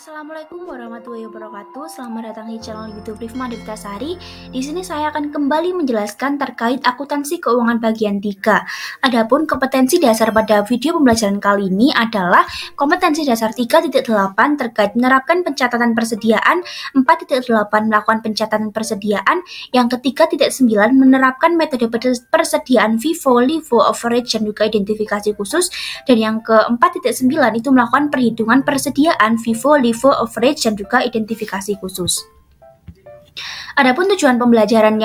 Assalamualaikum warahmatullahi wabarakatuh. Selamat datang di channel YouTube Rifma Devtasari. Di sini saya akan kembali menjelaskan terkait akuntansi keuangan bagian 3. Adapun kompetensi dasar pada video pembelajaran kali ini adalah kompetensi dasar 3.8 terkait menerapkan pencatatan persediaan, 4.8 melakukan pencatatan persediaan, yang ketiga 3.9 menerapkan metode persediaan FIFO, LIFO, average, dan juga identifikasi khusus, dan yang ke-4.9 itu melakukan perhitungan persediaan FIFO, LIFO, average, dan juga identifikasi khusus. Adapun tujuan pembelajaran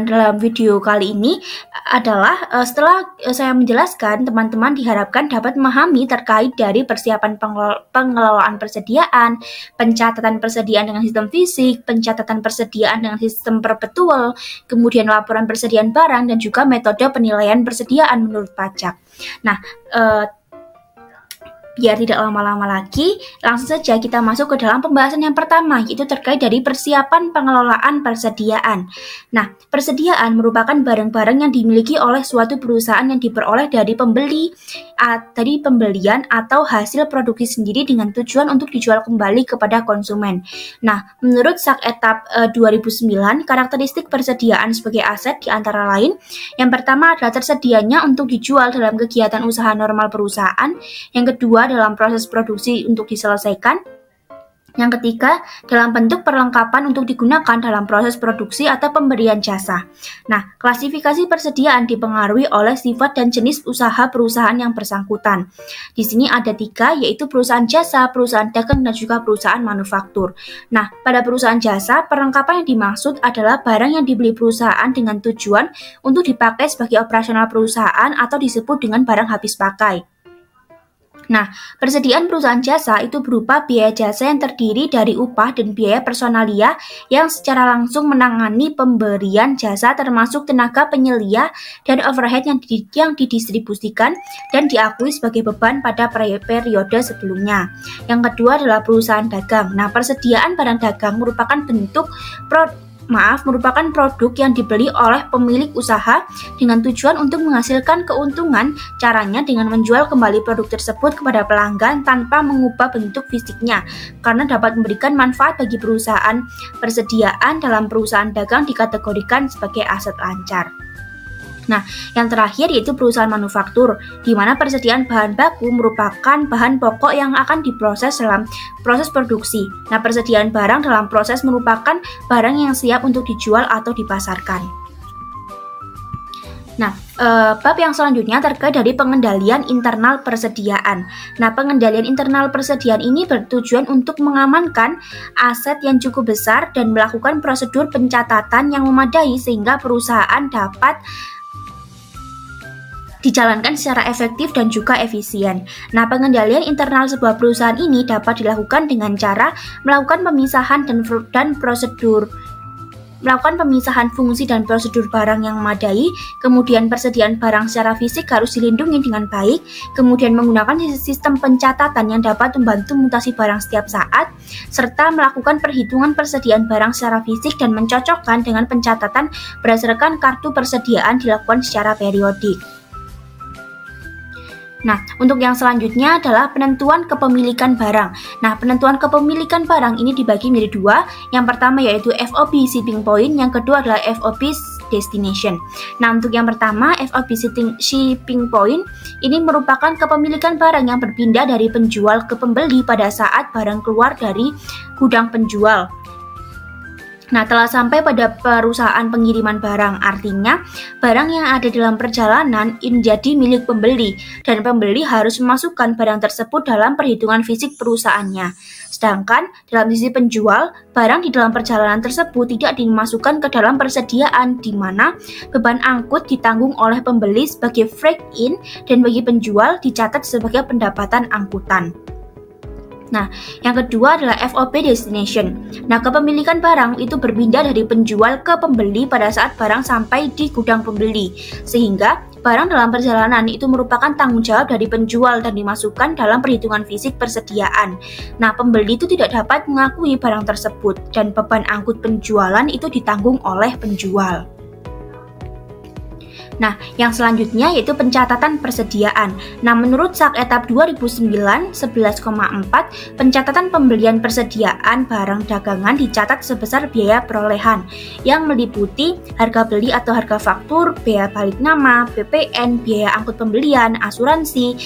dalam video kali ini adalah setelah saya menjelaskan, teman-teman diharapkan dapat memahami terkait dari persiapan pengelolaan persediaan, pencatatan persediaan dengan sistem fisik, pencatatan persediaan dengan sistem perpetual, kemudian laporan persediaan barang, dan juga metode penilaian persediaan menurut pajak. Nah, biar tidak lama-lama lagi, langsung saja kita masuk ke dalam pembahasan yang pertama, yaitu terkait dari persiapan pengelolaan persediaan. Nah, persediaan merupakan barang-barang yang dimiliki oleh suatu perusahaan yang diperoleh dari pembelian atau hasil produksi sendiri dengan tujuan untuk dijual kembali kepada konsumen. Nah, menurut Saketap 2009, karakteristik persediaan sebagai aset di antara lain, yang pertama adalah tersedianya untuk dijual dalam kegiatan usaha normal perusahaan, yang kedua dalam proses produksi untuk diselesaikan, yang ketiga dalam bentuk perlengkapan untuk digunakan dalam proses produksi atau pemberian jasa. Nah, klasifikasi persediaan dipengaruhi oleh sifat dan jenis usaha perusahaan yang bersangkutan. Di sini ada 3, yaitu perusahaan jasa, perusahaan dagang, dan juga perusahaan manufaktur. Nah, pada perusahaan jasa, perlengkapan yang dimaksud adalah barang yang dibeli perusahaan dengan tujuan untuk dipakai sebagai operasional perusahaan atau disebut dengan barang habis pakai. Nah, persediaan perusahaan jasa itu berupa biaya jasa yang terdiri dari upah dan biaya personalia yang secara langsung menangani pemberian jasa, termasuk tenaga penyelia dan overhead yang didistribusikan dan diakui sebagai beban pada periode sebelumnya. Yang kedua adalah perusahaan dagang. Nah, persediaan barang dagang merupakan merupakan produk yang dibeli oleh pemilik usaha dengan tujuan untuk menghasilkan keuntungan. Caranya dengan menjual kembali produk tersebut kepada pelanggan tanpa mengubah bentuk fisiknya, karena dapat memberikan manfaat bagi perusahaan. Persediaan dalam perusahaan dagang dikategorikan sebagai aset lancar. Nah, yang terakhir yaitu perusahaan manufaktur, di mana persediaan bahan baku merupakan bahan pokok yang akan diproses dalam proses produksi. Nah, persediaan barang dalam proses merupakan barang yang siap untuk dijual atau dipasarkan. Nah, bab yang selanjutnya terkait dari pengendalian internal persediaan. Nah, pengendalian internal persediaan ini bertujuan untuk mengamankan aset yang cukup besar dan melakukan prosedur pencatatan yang memadai sehingga perusahaan dapat dijalankan secara efektif dan juga efisien. Nah, pengendalian internal sebuah perusahaan ini dapat dilakukan dengan cara melakukan pemisahan pemisahan fungsi dan prosedur barang yang memadai, kemudian persediaan barang secara fisik harus dilindungi dengan baik, kemudian menggunakan sistem pencatatan yang dapat membantu mutasi barang setiap saat, serta melakukan perhitungan persediaan barang secara fisik dan mencocokkan dengan pencatatan berdasarkan kartu persediaan dilakukan secara periodik. Nah, untuk yang selanjutnya adalah penentuan kepemilikan barang. Nah, penentuan kepemilikan barang ini dibagi menjadi 2. Yang pertama yaitu FOB shipping point, yang kedua adalah FOB destination. Nah, untuk yang pertama, FOB shipping point ini merupakan kepemilikan barang yang berpindah dari penjual ke pembeli pada saat barang keluar dari gudang penjual. Nah, telah sampai pada perusahaan pengiriman barang, artinya barang yang ada dalam perjalanan menjadi milik pembeli, dan pembeli harus memasukkan barang tersebut dalam perhitungan fisik perusahaannya. Sedangkan dalam sisi penjual, barang di dalam perjalanan tersebut tidak dimasukkan ke dalam persediaan, di mana beban angkut ditanggung oleh pembeli sebagai freight in dan bagi penjual dicatat sebagai pendapatan angkutan. Nah, yang kedua adalah FOB destination. Nah, kepemilikan barang itu berpindah dari penjual ke pembeli pada saat barang sampai di gudang pembeli, sehingga barang dalam perjalanan itu merupakan tanggung jawab dari penjual dan dimasukkan dalam perhitungan fisik persediaan. Nah, pembeli itu tidak dapat mengakui barang tersebut dan beban angkut penjualan itu ditanggung oleh penjual. Nah, yang selanjutnya yaitu pencatatan persediaan. Nah, menurut SAK etap 2009 11,4, pencatatan pembelian persediaan barang dagangan dicatat sebesar biaya perolehan yang meliputi harga beli atau harga faktur, biaya balik nama, PPN, biaya angkut pembelian, asuransi,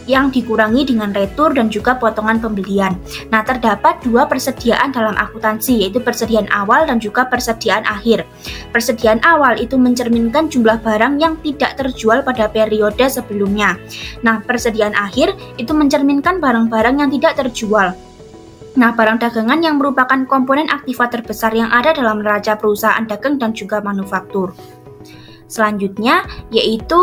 yang dikurangi dengan retur dan juga potongan pembelian. Nah, terdapat dua persediaan dalam akuntansi, yaitu persediaan awal dan juga persediaan akhir. Persediaan awal itu mencerminkan jumlah barang yang tidak terjual pada periode sebelumnya. Nah, persediaan akhir itu mencerminkan barang-barang yang tidak terjual. Nah, barang dagangan yang merupakan komponen aktiva terbesar yang ada dalam neraca perusahaan dagang dan juga manufaktur. Selanjutnya, yaitu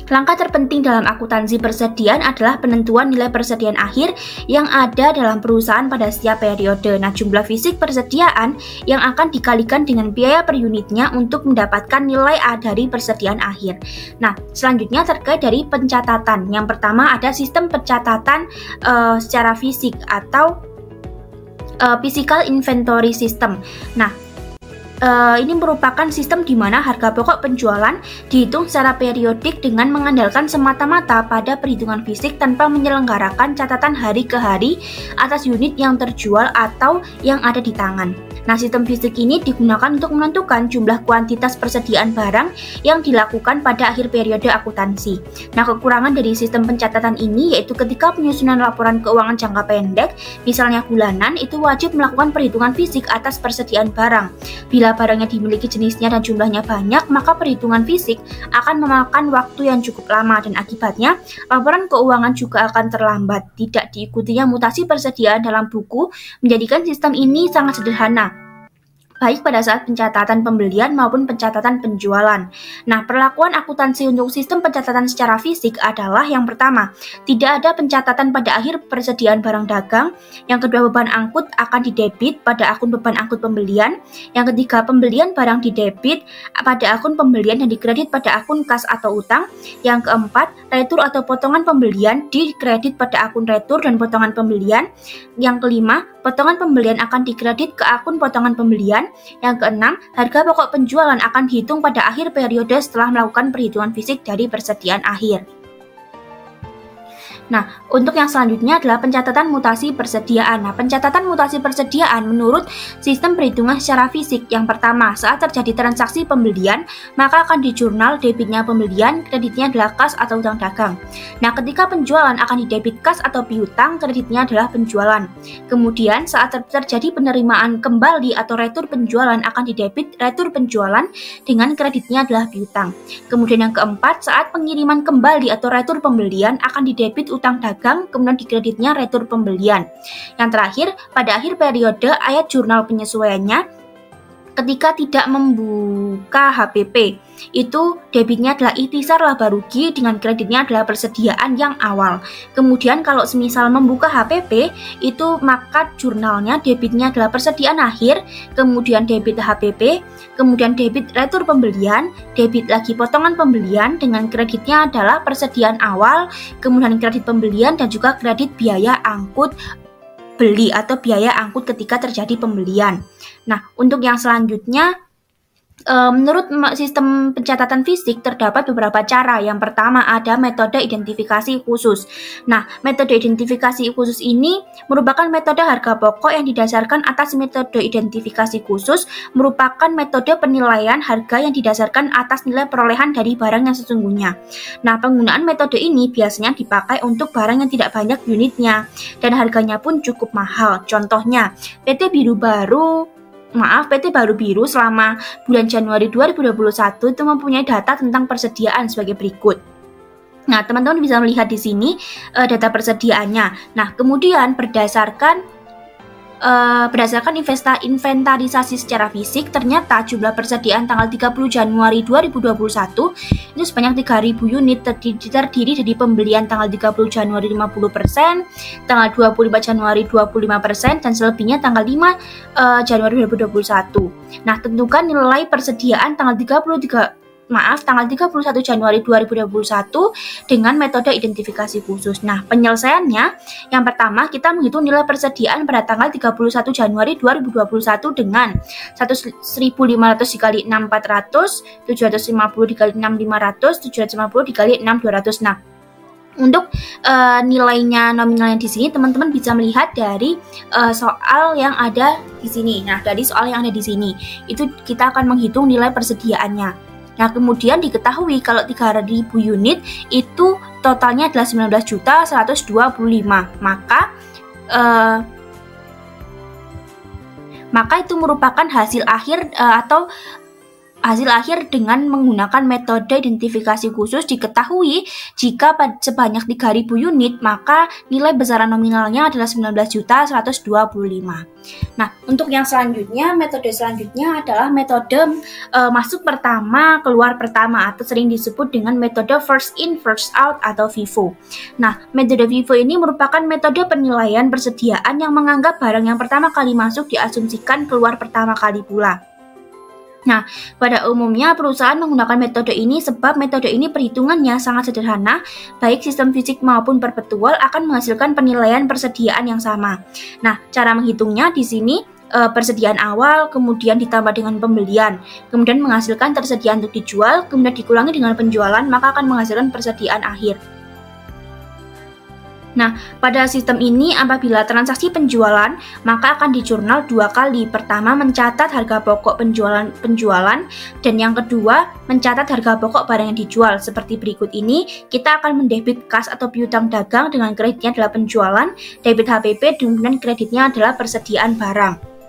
langkah terpenting dalam akuntansi persediaan adalah penentuan nilai persediaan akhir yang ada dalam perusahaan pada setiap periode. Nah, jumlah fisik persediaan yang akan dikalikan dengan biaya per unitnya untuk mendapatkan nilai A dari persediaan akhir. Nah, selanjutnya terkait dari pencatatan. Yang pertama ada sistem pencatatan secara fisik atau physical inventory system. Nah, ini merupakan sistem di mana harga pokok penjualan dihitung secara periodik dengan mengandalkan semata-mata pada perhitungan fisik tanpa menyelenggarakan catatan hari ke hari atas unit yang terjual atau yang ada di tangan. Nah, sistem fisik ini digunakan untuk menentukan jumlah kuantitas persediaan barang yang dilakukan pada akhir periode akuntansi. Nah, kekurangan dari sistem pencatatan ini yaitu ketika penyusunan laporan keuangan jangka pendek, misalnya bulanan, itu wajib melakukan perhitungan fisik atas persediaan barang. Bila barangnya dimiliki jenisnya dan jumlahnya banyak, maka perhitungan fisik akan memakan waktu yang cukup lama dan akibatnya laporan keuangan juga akan terlambat. Tidak diikutinya mutasi persediaan dalam buku menjadikan sistem ini sangat sederhana, baik pada saat pencatatan pembelian maupun pencatatan penjualan. Nah, perlakuan akuntansi untuk sistem pencatatan secara fisik adalah yang pertama, tidak ada pencatatan pada akhir persediaan barang dagang. Yang kedua, beban angkut akan didebit pada akun beban angkut pembelian. Yang ketiga, pembelian barang didebit pada akun pembelian dan dikredit pada akun kas atau utang. Yang keempat, retur atau potongan pembelian dikredit pada akun retur dan potongan pembelian. Yang kelima, potongan pembelian akan dikredit ke akun potongan pembelian. Yang keenam, harga pokok penjualan akan dihitung pada akhir periode setelah melakukan perhitungan fisik dari persediaan akhir. Nah, untuk yang selanjutnya adalah pencatatan mutasi persediaan. Nah, pencatatan mutasi persediaan menurut sistem perhitungan secara fisik. Yang pertama, saat terjadi transaksi pembelian, maka akan dijurnal debitnya pembelian, kreditnya adalah kas atau utang dagang. Nah, ketika penjualan akan didebit kas atau piutang, kreditnya adalah penjualan. Kemudian, saat terjadi penerimaan kembali atau retur penjualan akan didebit retur penjualan dengan kreditnya adalah piutang. Kemudian yang keempat, saat pengiriman kembali atau retur pembelian akan didebit utang dagang, kemudian dikreditnya retur pembelian. Yang terakhir, pada akhir periode ayat jurnal penyesuaiannya ketika tidak membuka HPP, itu debitnya adalah ikhtisar laba rugi dengan kreditnya adalah persediaan yang awal. Kemudian kalau semisal membuka HPP, itu maka jurnalnya debitnya adalah persediaan akhir, kemudian debit HPP, kemudian debit retur pembelian, debit lagi potongan pembelian dengan kreditnya adalah persediaan awal, kemudian kredit pembelian dan juga kredit biaya angkut beli atau biaya angkut ketika terjadi pembelian. Nah, untuk yang selanjutnya, menurut sistem pencatatan fisik terdapat beberapa cara. Yang pertama ada metode identifikasi khusus. Nah, metode identifikasi khusus ini merupakan metode harga pokok yang didasarkan atas metode identifikasi khusus, merupakan metode penilaian harga yang didasarkan atas nilai perolehan dari barang yang sesungguhnya. Nah, penggunaan metode ini biasanya dipakai untuk barang yang tidak banyak unitnya dan harganya pun cukup mahal. Contohnya, PT Baru Biru selama bulan Januari 2021 itu mempunyai data tentang persediaan sebagai berikut. Nah, teman-teman bisa melihat di sini data persediaannya. Nah, kemudian berdasarkan inventarisasi secara fisik, ternyata jumlah persediaan tanggal 30 Januari 2021 itu sebanyak 3.000 unit, terdiri dari pembelian tanggal 30 Januari 50%, tanggal 25 Januari 25%, dan selebihnya tanggal 5 Januari 2021. Nah, tentukan nilai persediaan tanggal 31 tanggal 31 Januari 2021 dengan metode identifikasi khusus. Nah, penyelesaiannya yang pertama kita menghitung nilai persediaan pada tanggal 31 Januari 2021 dengan 1.500 dikali 6.400, 750 dikali 6.500, 750 dikali 6.200. Nah, untuk nilainya nominalnya di sini teman-teman bisa melihat dari soal yang ada di sini. Nah, dari soal yang ada di sini itu kita akan menghitung nilai persediaannya. Nah, kemudian diketahui kalau 3.000 unit itu totalnya adalah 19.125. Maka itu merupakan hasil akhir atau hasil akhir dengan menggunakan metode identifikasi khusus diketahui jika sebanyak 3.000 unit maka nilai besaran nominalnya adalah 19.125. Nah, untuk yang selanjutnya, metode selanjutnya adalah metode masuk pertama, keluar pertama atau sering disebut dengan metode first in, first out atau FIFO. Nah, metode FIFO ini merupakan metode penilaian persediaan yang menganggap barang yang pertama kali masuk diasumsikan keluar pertama kali pula. Nah, pada umumnya perusahaan menggunakan metode ini sebab metode ini perhitungannya sangat sederhana, baik sistem fisik maupun perpetual akan menghasilkan penilaian persediaan yang sama. Nah, cara menghitungnya di sini persediaan awal, kemudian ditambah dengan pembelian, kemudian menghasilkan tersediaan untuk dijual, kemudian dikurangi dengan penjualan, maka akan menghasilkan persediaan akhir. Nah, pada sistem ini apabila transaksi penjualan, maka akan dijurnal 2 kali. Pertama, mencatat harga pokok penjualan dan yang kedua, mencatat harga pokok barang yang dijual. Seperti berikut ini, kita akan mendebit kas atau piutang dagang dengan kreditnya adalah penjualan, debit HPP, kemudian kreditnya adalah persediaan barang.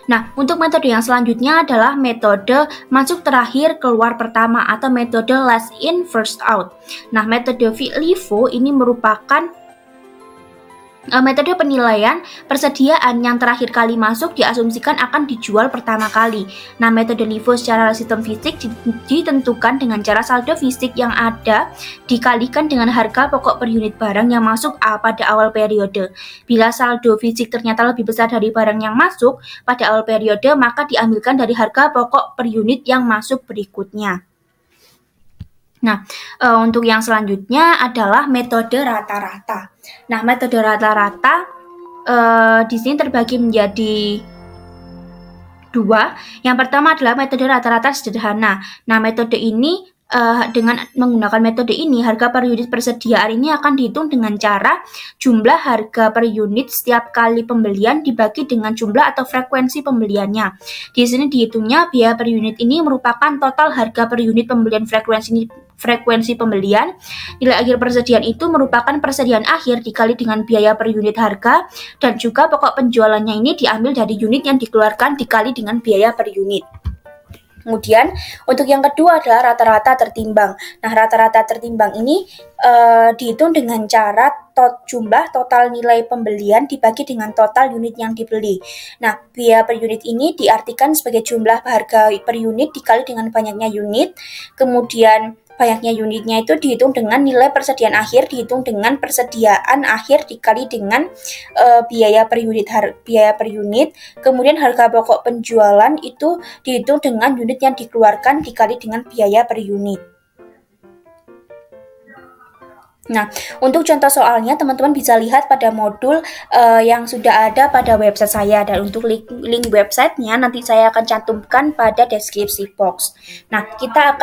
Nah, untuk metode yang selanjutnya adalah metode masuk terakhir keluar pertama atau metode last in first out. Nah, metode LIFO ini merupakan metode penilaian persediaan yang terakhir kali masuk diasumsikan akan dijual pertama kali. Nah, metode LIFO secara sistem fisik ditentukan dengan cara saldo fisik yang ada dikalikan dengan harga pokok per unit barang yang masuk pada awal periode. Bila saldo fisik ternyata lebih besar dari barang yang masuk pada awal periode, maka diambilkan dari harga pokok per unit yang masuk berikutnya. Nah, untuk yang selanjutnya adalah metode rata-rata. Nah, metode rata-rata di sini terbagi menjadi 2. Yang pertama adalah metode rata-rata sederhana. Nah, metode ini dengan menggunakan metode ini, harga per unit persediaan ini akan dihitung dengan cara jumlah harga per unit setiap kali pembelian dibagi dengan jumlah atau frekuensi pembeliannya. Di sini dihitungnya biaya per unit ini merupakan total harga per unit pembelian frekuensi pembelian. Nilai akhir persediaan itu merupakan persediaan akhir dikali dengan biaya per unit harga dan juga pokok penjualannya ini diambil dari unit yang dikeluarkan dikali dengan biaya per unit. Kemudian untuk yang kedua adalah rata-rata tertimbang. Nah, rata-rata tertimbang ini dihitung dengan cara jumlah total nilai pembelian dibagi dengan total unit yang dibeli. Nah, biaya per unit ini diartikan sebagai jumlah harga per unit dikali dengan banyaknya unit. Kemudian banyaknya unitnya itu dihitung dengan nilai persediaan akhir, dihitung dengan persediaan akhir dikali dengan biaya per unit. Kemudian harga pokok penjualan itu dihitung dengan unit yang dikeluarkan dikali dengan biaya per unit. Nah, untuk contoh soalnya teman-teman bisa lihat pada modul yang sudah ada pada website saya, dan untuk link websitenya nanti saya akan cantumkan pada deskripsi box. Nah, kita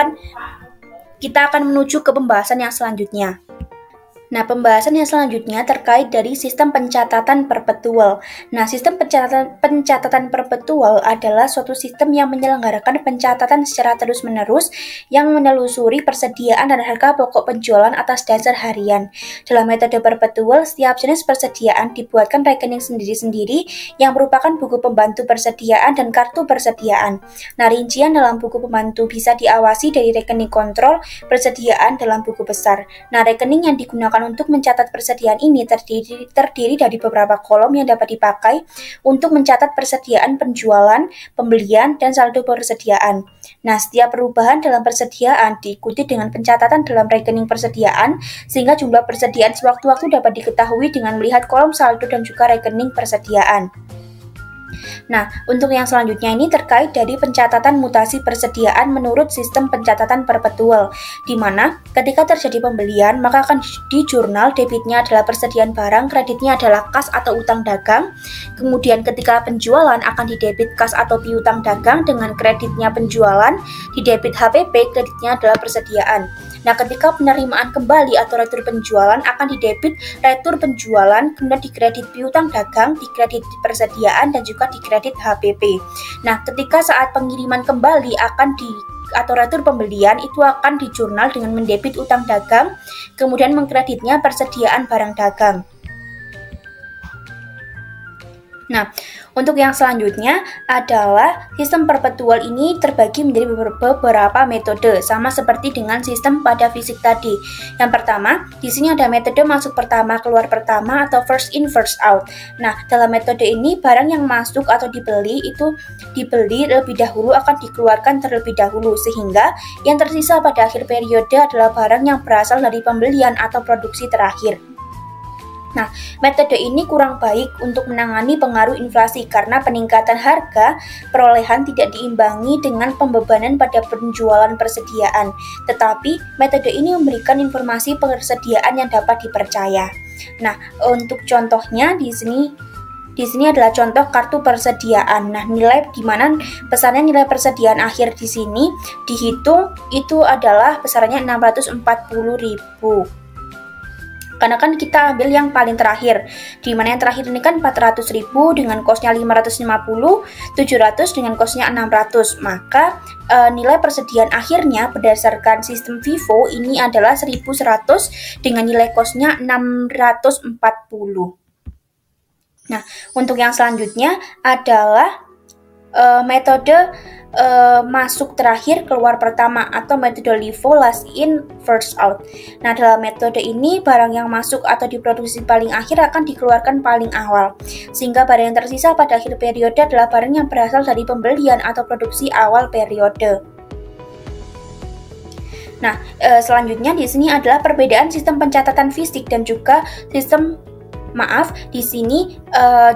akan menuju ke pembahasan yang selanjutnya. Nah, pembahasan yang selanjutnya terkait dari sistem pencatatan perpetual. Nah, sistem pencatatan perpetual adalah suatu sistem yang menyelenggarakan pencatatan secara terus-menerus yang menelusuri persediaan dan harga pokok penjualan atas dasar harian. Dalam metode perpetual, setiap jenis persediaan dibuatkan rekening sendiri-sendiri yang merupakan buku pembantu persediaan dan kartu persediaan. Nah, rincian dalam buku pembantu bisa diawasi dari rekening kontrol persediaan dalam buku besar. Nah, rekening yang digunakan untuk mencatat persediaan ini terdiri dari beberapa kolom yang dapat dipakai untuk mencatat persediaan penjualan, pembelian, dan saldo persediaan. Nah, setiap perubahan dalam persediaan diikuti dengan pencatatan dalam rekening persediaan, sehingga jumlah persediaan sewaktu-waktu dapat diketahui dengan melihat kolom saldo dan juga rekening persediaan. Nah, untuk yang selanjutnya ini terkait dari pencatatan mutasi persediaan menurut sistem pencatatan perpetual, di mana ketika terjadi pembelian, maka akan di jurnal debitnya adalah persediaan barang, kreditnya adalah kas atau utang dagang. Kemudian ketika penjualan akan didebit kas atau piutang dagang dengan kreditnya penjualan, didebit HPP, kreditnya adalah persediaan. Nah, ketika penerimaan kembali atau retur penjualan akan didebit retur penjualan, kemudian dikredit piutang dagang, dikredit persediaan, dan juga dikredit HPP. Nah, ketika saat pengiriman kembali akan atau retur pembelian itu akan di jurnal dengan mendebit utang dagang, kemudian mengkreditnya persediaan barang dagang. Nah, untuk yang selanjutnya adalah sistem perpetual ini terbagi menjadi beberapa metode, sama seperti dengan sistem pada fisik tadi. Yang pertama, di sini ada metode masuk pertama, keluar pertama atau first in, first out. Nah, dalam metode ini barang yang masuk atau dibeli itu dibeli lebih dahulu akan dikeluarkan terlebih dahulu, sehingga yang tersisa pada akhir periode adalah barang yang berasal dari pembelian atau produksi terakhir. Nah, metode ini kurang baik untuk menangani pengaruh inflasi karena peningkatan harga perolehan tidak diimbangi dengan pembebanan pada penjualan persediaan. Tetapi, metode ini memberikan informasi persediaan yang dapat dipercaya. Nah, untuk contohnya di sini adalah contoh kartu persediaan. Nah, nilai di mana besarannya nilai persediaan akhir di sini dihitung itu adalah besarannya 640.000. Karena kan kita ambil yang paling terakhir, di mana yang terakhir ini kan 400.000 dengan kosnya 550, 700 dengan kosnya 600. Maka nilai persediaan akhirnya berdasarkan sistem FIFO ini adalah 1.100 dengan nilai kosnya 640. Nah, untuk yang selanjutnya adalah metode masuk terakhir keluar pertama atau metode LIFO, last in first out. Nah, dalam metode ini barang yang masuk atau diproduksi paling akhir akan dikeluarkan paling awal, sehingga barang yang tersisa pada akhir periode adalah barang yang berasal dari pembelian atau produksi awal periode. Nah, selanjutnya di sini adalah perbedaan sistem pencatatan fisik dan juga sistem di sini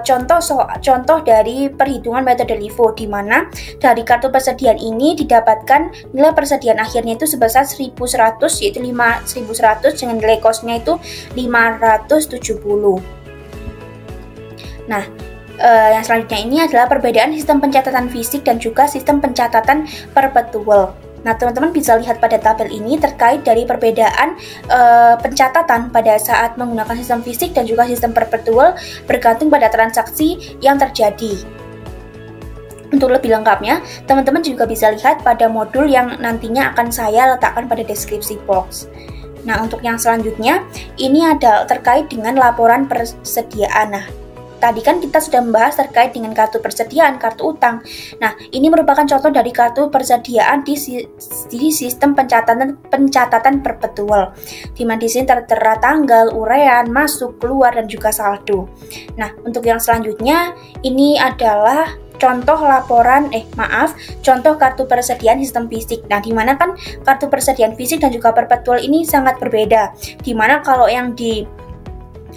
contoh dari perhitungan metode LIFO, di mana dari kartu persediaan ini didapatkan nilai persediaan akhirnya itu sebesar 1.100, yaitu 1.100 dengan nilai kosnya itu 570. Nah, yang selanjutnya ini adalah perbedaan sistem pencatatan fisik dan juga sistem pencatatan perpetual. Nah, teman-teman bisa lihat pada tabel ini terkait dari perbedaan pencatatan pada saat menggunakan sistem fisik dan juga sistem perpetual bergantung pada transaksi yang terjadi. Untuk lebih lengkapnya, teman-teman juga bisa lihat pada modul yang nantinya akan saya letakkan pada deskripsi box. Nah, untuk yang selanjutnya, ini ada terkait dengan laporan persediaan. Nah, tadi kan kita sudah membahas terkait dengan kartu persediaan, kartu utang. Nah, ini merupakan contoh dari kartu persediaan di sistem pencatatan perpetual, di mana di sini tertera tanggal, uraian, masuk, keluar, dan juga saldo. Nah, untuk yang selanjutnya, ini adalah contoh contoh kartu persediaan sistem fisik. Nah, di mana kan kartu persediaan fisik dan juga perpetual ini sangat berbeda. Di mana kalau yang di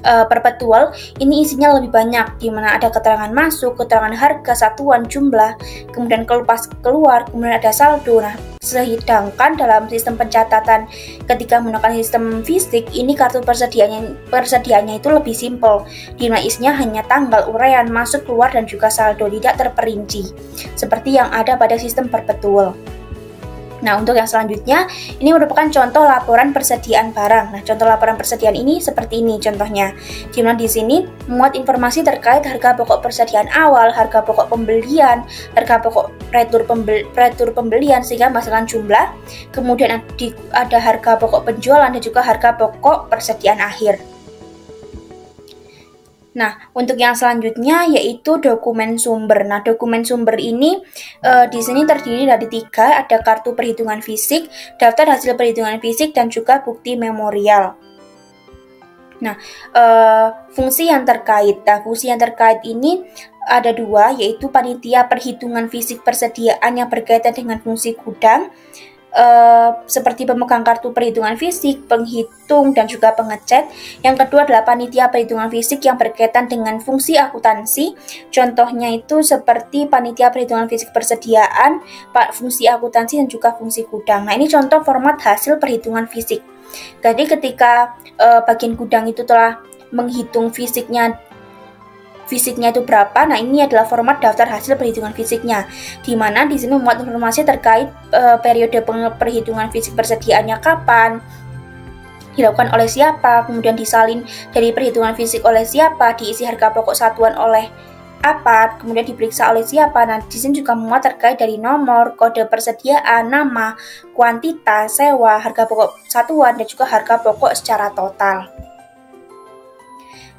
perpetual ini isinya lebih banyak, di mana ada keterangan masuk, keterangan harga, satuan, jumlah, kemudian keluar, kemudian ada saldo. Nah, sedangkan dalam sistem pencatatan ketika menggunakan sistem fisik ini kartu persediaannya itu lebih simpel, di mana isinya hanya tanggal, uraian, masuk, keluar, dan juga saldo, tidak terperinci seperti yang ada pada sistem perpetual. Nah, untuk yang selanjutnya, ini merupakan contoh laporan persediaan barang. Nah, contoh laporan persediaan ini seperti ini contohnya. Di mana di sini memuat informasi terkait harga pokok persediaan awal, harga pokok pembelian, harga pokok retur pembelian sehingga menghasilkan jumlah. Kemudian ada harga pokok penjualan dan juga harga pokok persediaan akhir. Nah, untuk yang selanjutnya yaitu dokumen sumber. Nah, dokumen sumber ini di sini terdiri dari 3, ada kartu perhitungan fisik, daftar hasil perhitungan fisik, dan juga bukti memorial. Nah, fungsi yang terkait. Nah, fungsi yang terkait ini ada 2, yaitu panitia perhitungan fisik persediaan yang berkaitan dengan fungsi gudang. seperti pemegang kartu perhitungan fisik, penghitung, dan juga pengecek. Yang kedua adalah panitia perhitungan fisik yang berkaitan dengan fungsi akuntansi. Contohnya itu seperti panitia perhitungan fisik persediaan, fungsi akuntansi, dan juga fungsi gudang. Nah, ini contoh format hasil perhitungan fisik. Jadi ketika bagian gudang itu telah menghitung fisiknya itu berapa. Nah, ini adalah format daftar hasil perhitungan fisiknya, di mana di sini memuat informasi terkait periode perhitungan fisik persediaannya kapan, dilakukan oleh siapa, kemudian disalin dari perhitungan fisik oleh siapa, diisi harga pokok satuan oleh apa, kemudian diperiksa oleh siapa. Nah, di sini juga memuat terkait dari nomor, kode persediaan, nama, kuantitas, sewa, harga pokok satuan, dan juga harga pokok secara total.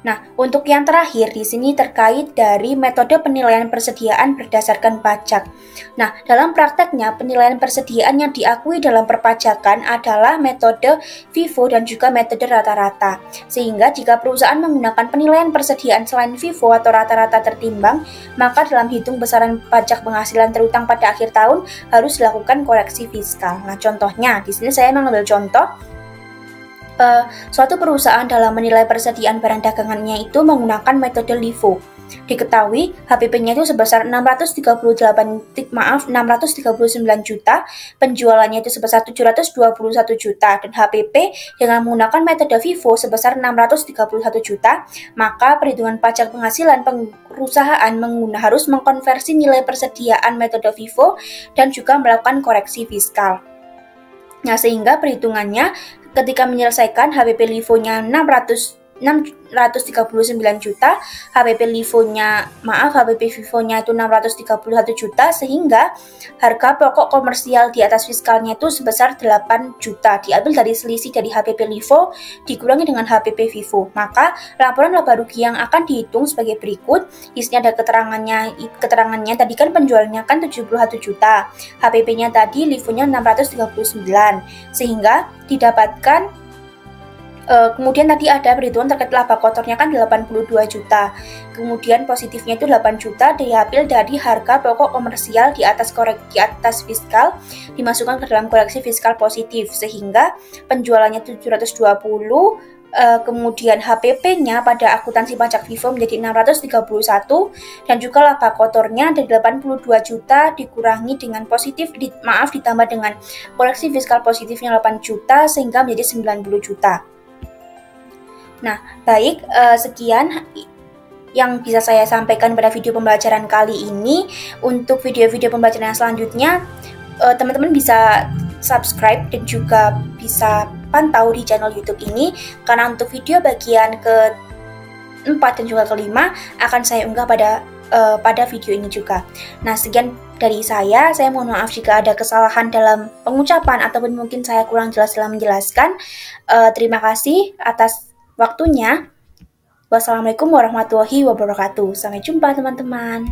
Nah, untuk yang terakhir di sini terkait dari metode penilaian persediaan berdasarkan pajak. Nah, dalam prakteknya penilaian persediaan yang diakui dalam perpajakan adalah metode FIFO dan juga metode rata-rata. Sehingga jika perusahaan menggunakan penilaian persediaan selain FIFO atau rata-rata tertimbang, maka dalam hitung besaran pajak penghasilan terutang pada akhir tahun harus dilakukan koreksi fiskal. Nah, contohnya di sini saya mengambil contoh suatu perusahaan dalam menilai persediaan barang dagangannya itu menggunakan metode LIFO. Diketahui HPP-nya itu sebesar 639 juta, penjualannya itu sebesar 721 juta, dan HPP dengan menggunakan metode FIFO sebesar 631 juta, maka perhitungan pajak penghasilan perusahaan harus mengkonversi nilai persediaan metode FIFO dan juga melakukan koreksi fiskal. Nah, sehingga perhitungannya ketika menyelesaikan HPP LIFO-nya 639 juta, HPP FIFO-nya itu 631 juta, sehingga harga pokok komersial di atas fiskalnya itu sebesar 8 juta, diambil dari selisih dari HPP LIFO dikurangi dengan HPP FIFO. Maka laporan laba rugi yang akan dihitung sebagai berikut. Isinya ada keterangannya tadi kan penjualannya kan 71 juta, HPP-nya tadi LIFO-nya 639, sehingga didapatkan kemudian tadi ada perhitungan terkait laba kotornya kan 82 juta. Kemudian positifnya itu 8 juta diambil dari harga pokok komersial di atas fiskal dimasukkan ke dalam koreksi fiskal positif, sehingga penjualannya 720, kemudian HPP-nya pada akuntansi pajak FIFO menjadi 631, dan juga laba kotornya dari 82 juta dikurangi dengan ditambah dengan koreksi fiskal positifnya 8 juta sehingga menjadi 90 juta. Nah, baik, sekian yang bisa saya sampaikan pada video pembelajaran kali ini. Untuk video-video pembelajaran yang selanjutnya, teman-teman bisa subscribe dan juga bisa pantau di channel YouTube ini, karena untuk video bagian ke-4 dan juga ke-5 akan saya unggah pada video ini juga. Nah, sekian dari saya mohon maaf jika ada kesalahan dalam pengucapan ataupun mungkin saya kurang jelas dalam menjelaskan. Terima kasih atas waktunya. Wassalamualaikum warahmatullahi wabarakatuh. Sampai jumpa teman-teman.